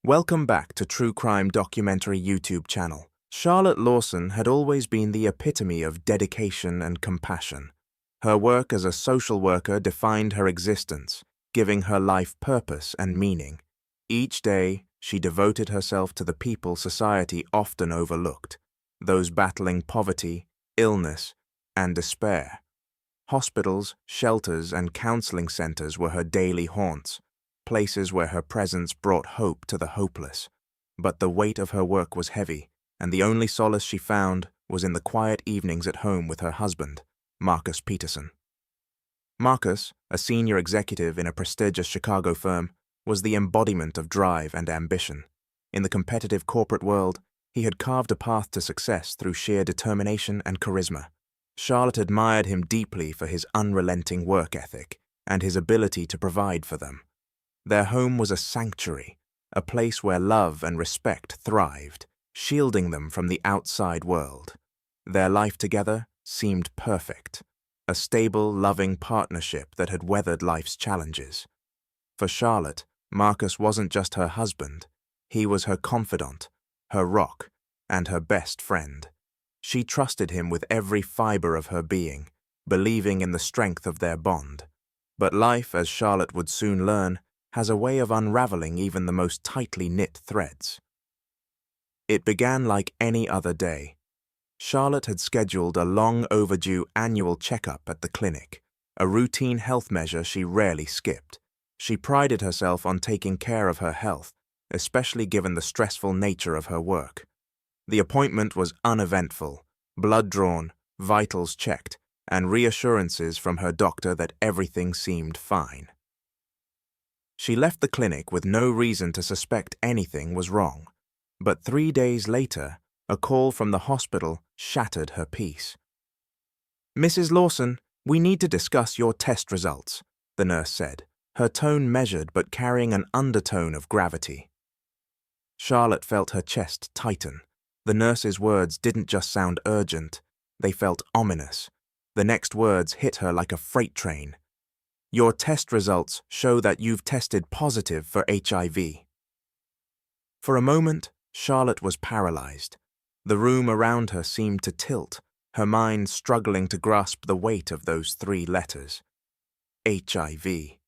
Welcome back to True Crime Documentary YouTube channel. Charlotte Lawson had always been the epitome of dedication and compassion. Her work as a social worker defined her existence, giving her life purpose and meaning. Each day, she devoted herself to the people society often overlooked, those battling poverty, illness, and despair. Hospitals, shelters, and counseling centers were her daily haunts, places where her presence brought hope to the hopeless. But the weight of her work was heavy, and the only solace she found was in the quiet evenings at home with her husband, Marcus Peterson. Marcus, a senior executive in a prestigious Chicago firm, was the embodiment of drive and ambition. In the competitive corporate world, he had carved a path to success through sheer determination and charisma. Charlotte admired him deeply for his unrelenting work ethic and his ability to provide for them. Their home was a sanctuary, a place where love and respect thrived, shielding them from the outside world. Their life together seemed perfect, a stable, loving partnership that had weathered life's challenges. For Charlotte, Marcus wasn't just her husband, he was her confidant, her rock, and her best friend. She trusted him with every fiber of her being, believing in the strength of their bond. But life, as Charlotte would soon learn, has a way of unraveling even the most tightly knit threads. It began like any other day. Charlotte had scheduled a long overdue annual checkup at the clinic, a routine health measure she rarely skipped. She prided herself on taking care of her health, especially given the stressful nature of her work. The appointment was uneventful, blood drawn, vitals checked, and reassurances from her doctor that everything seemed fine. She left the clinic with no reason to suspect anything was wrong, but 3 days later, a call from the hospital shattered her peace. "Mrs. Lawson, we need to discuss your test results," the nurse said, her tone measured but carrying an undertone of gravity. Charlotte felt her chest tighten. The nurse's words didn't just sound urgent, they felt ominous. The next words hit her like a freight train. "Your test results show that you've tested positive for HIV." For a moment, Charlotte was paralyzed. The room around her seemed to tilt, her mind struggling to grasp the weight of those 3 letters. HIV.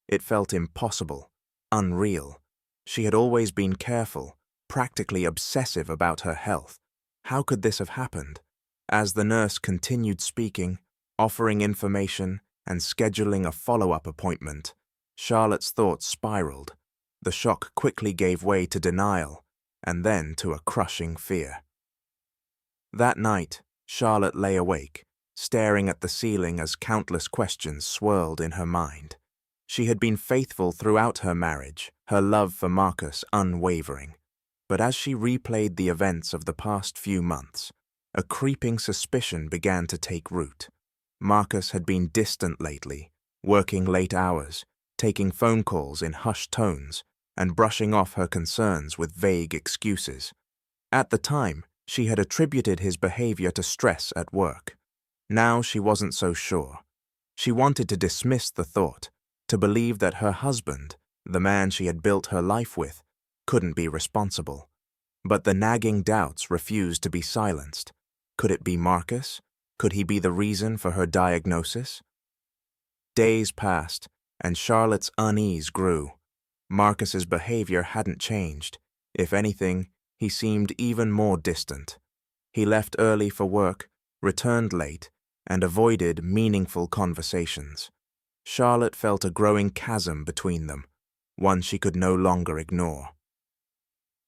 It felt impossible, unreal. She had always been careful, practically obsessive about her health. How could this have happened? As the nurse continued speaking, offering information, and scheduling a follow-up appointment, Charlotte's thoughts spiraled. The shock quickly gave way to denial, and then to a crushing fear. That night, Charlotte lay awake, staring at the ceiling as countless questions swirled in her mind. She had been faithful throughout her marriage, her love for Marcus unwavering. But as she replayed the events of the past few months, a creeping suspicion began to take root. Marcus had been distant lately, working late hours, taking phone calls in hushed tones, and brushing off her concerns with vague excuses. At the time, she had attributed his behavior to stress at work. Now she wasn't so sure. She wanted to dismiss the thought, to believe that her husband, the man she had built her life with, couldn't be responsible. But the nagging doubts refused to be silenced. Could it be Marcus? Could he be the reason for her diagnosis? Days passed, and Charlotte's unease grew. Marcus's behavior hadn't changed. If anything, he seemed even more distant. He left early for work, returned late, and avoided meaningful conversations. Charlotte felt a growing chasm between them, one she could no longer ignore.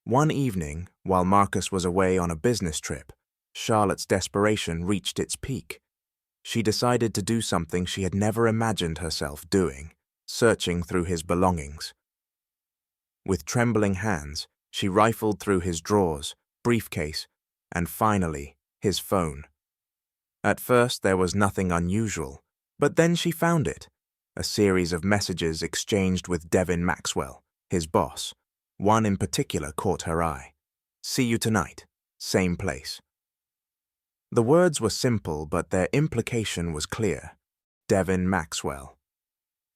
One evening, while Marcus was away on a business trip, Charlotte's desperation reached its peak. She decided to do something she had never imagined herself doing, searching through his belongings. With trembling hands, she rifled through his drawers, briefcase, and finally, his phone. At first, there was nothing unusual, but then she found it. A series of messages exchanged with Devin Maxwell, his boss. One in particular caught her eye. "See you tonight. Same place." The words were simple, but their implication was clear. Devin Maxwell.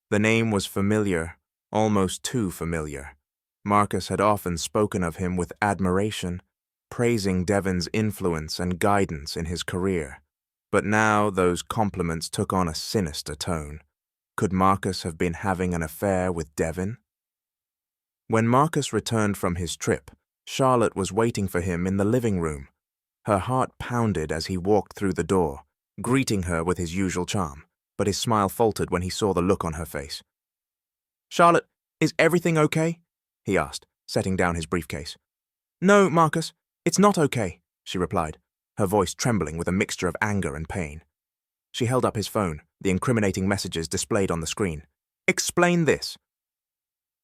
The name was familiar, almost too familiar. Marcus had often spoken of him with admiration, praising Devin's influence and guidance in his career. But now those compliments took on a sinister tone. Could Marcus have been having an affair with Devin? When Marcus returned from his trip, Charlotte was waiting for him in the living room. Her heart pounded as he walked through the door, greeting her with his usual charm, but his smile faltered when he saw the look on her face. "Charlotte, is everything okay?" he asked, setting down his briefcase. "No, Marcus, it's not okay," she replied, her voice trembling with a mixture of anger and pain. She held up his phone, the incriminating messages displayed on the screen. "Explain this."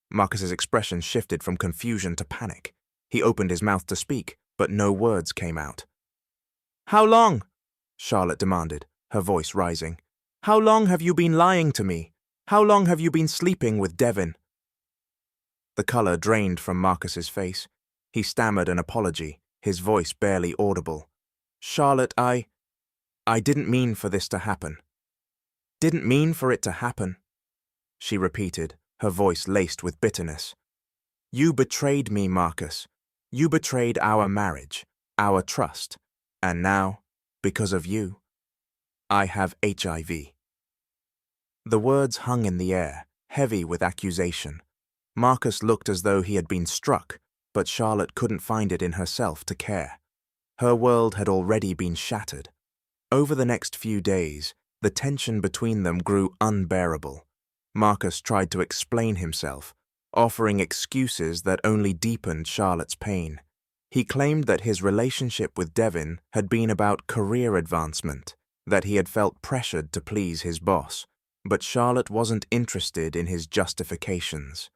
Marcus's expression shifted from confusion to panic. He opened his mouth to speak, but no words came out. "How long?" Charlotte demanded, her voice rising. "How long have you been lying to me? How long have you been sleeping with Devin?" The color drained from Marcus's face. He stammered an apology, his voice barely audible. "Charlotte, I didn't mean for this to happen." "Didn't mean for it to happen," she repeated, her voice laced with bitterness. "You betrayed me, Marcus. You betrayed our marriage, our trust, and now, because of you, I have HIV." The words hung in the air, heavy with accusation. Marcus looked as though he had been struck, but Charlotte couldn't find it in herself to care. Her world had already been shattered. Over the next few days, the tension between them grew unbearable. Marcus tried to explain himself, offering excuses that only deepened Charlotte's pain. He claimed that his relationship with Devin had been about career advancement, that he had felt pressured to please his boss, but Charlotte wasn't interested in his justifications.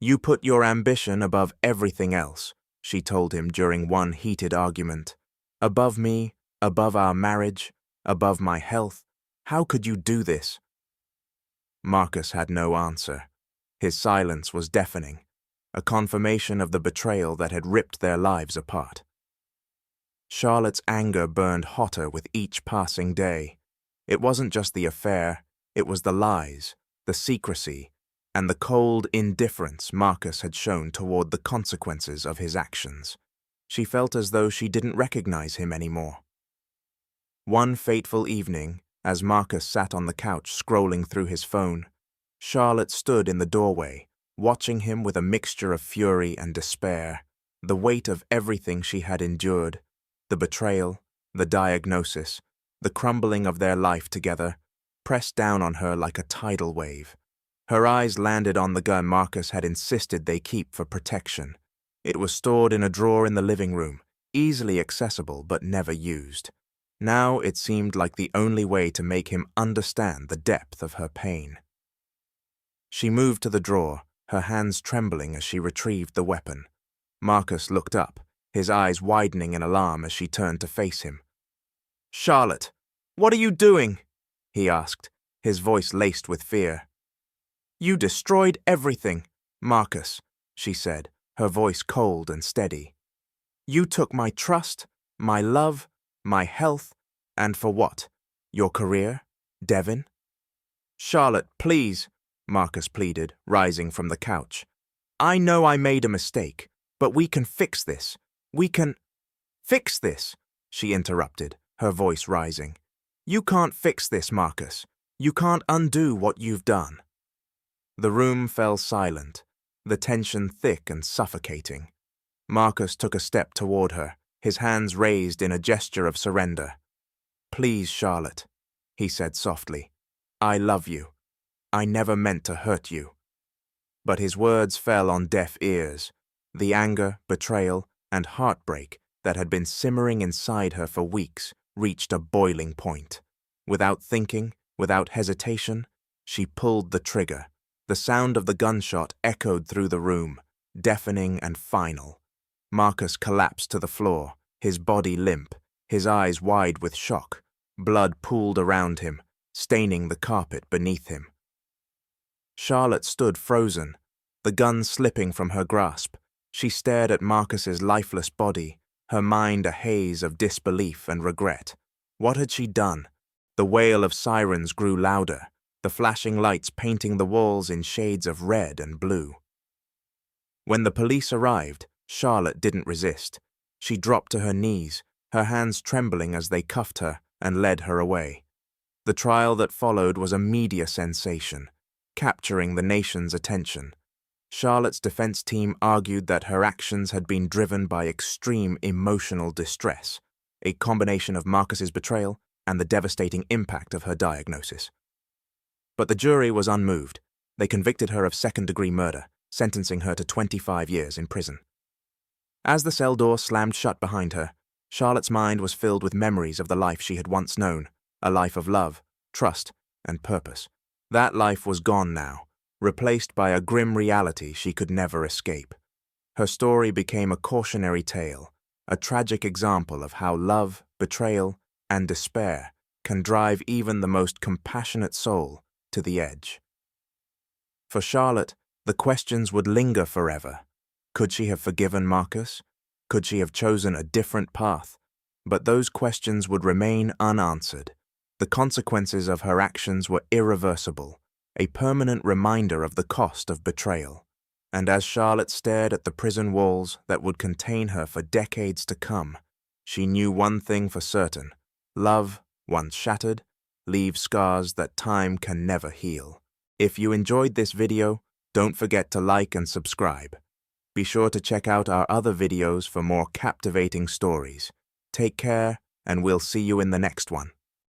"You put your ambition above everything else," she told him during one heated argument. "Above me, above our marriage, above my health. How could you do this?" Marcus had no answer. His silence was deafening, a confirmation of the betrayal that had ripped their lives apart. Charlotte's anger burned hotter with each passing day. It wasn't just the affair, it was the lies, the secrecy, and the cold indifference Marcus had shown toward the consequences of his actions. She felt as though she didn't recognize him anymore. One fateful evening, as Marcus sat on the couch scrolling through his phone, Charlotte stood in the doorway, watching him with a mixture of fury and despair, the weight of everything she had endured, the betrayal, the diagnosis, the crumbling of their life together, pressed down on her like a tidal wave. Her eyes landed on the gun Marcus had insisted they keep for protection. It was stored in a drawer in the living room, easily accessible but never used. Now it seemed like the only way to make him understand the depth of her pain. She moved to the drawer, her hands trembling as she retrieved the weapon. Marcus looked up, his eyes widening in alarm as she turned to face him. "Charlotte, what are you doing?" he asked, his voice laced with fear. "You destroyed everything, Marcus," she said, her voice cold and steady. "You took my trust, my love, my health, and for what? Your career? Devin?" "Charlotte, please," Marcus pleaded, rising from the couch. "I know I made a mistake, but we can fix this. We can—" "Fix this," she interrupted, her voice rising. "You can't fix this, Marcus. You can't undo what you've done." The room fell silent, the tension thick and suffocating. Marcus took a step toward her, his hands raised in a gesture of surrender. "Please, Charlotte," he said softly. "I love you. I never meant to hurt you." But his words fell on deaf ears. The anger, betrayal, and heartbreak that had been simmering inside her for weeks reached a boiling point. Without thinking, without hesitation, she pulled the trigger. The sound of the gunshot echoed through the room, deafening and final. Marcus collapsed to the floor, his body limp, his eyes wide with shock. Blood pooled around him, staining the carpet beneath him. Charlotte stood frozen, the gun slipping from her grasp. She stared at Marcus's lifeless body, her mind a haze of disbelief and regret. What had she done? The wail of sirens grew louder, the flashing lights painting the walls in shades of red and blue. When the police arrived, Charlotte didn't resist. She dropped to her knees, her hands trembling as they cuffed her and led her away. The trial that followed was a media sensation, capturing the nation's attention. Charlotte's defense team argued that her actions had been driven by extreme emotional distress, a combination of Marcus's betrayal and the devastating impact of her diagnosis. But the jury was unmoved. They convicted her of second-degree murder, sentencing her to 25 years in prison. As the cell door slammed shut behind her, Charlotte's mind was filled with memories of the life she had once known, a life of love, trust, and purpose. That life was gone now, replaced by a grim reality she could never escape. Her story became a cautionary tale, a tragic example of how love, betrayal, and despair can drive even the most compassionate soul to the edge. For Charlotte, the questions would linger forever. Could she have forgiven Marcus? Could she have chosen a different path? But those questions would remain unanswered. The consequences of her actions were irreversible, a permanent reminder of the cost of betrayal. And as Charlotte stared at the prison walls that would contain her for decades to come, she knew one thing for certain: love, once shattered, leaves scars that time can never heal. If you enjoyed this video, don't forget to like and subscribe. Be sure to check out our other videos for more captivating stories. Take care, and we'll see you in the next one.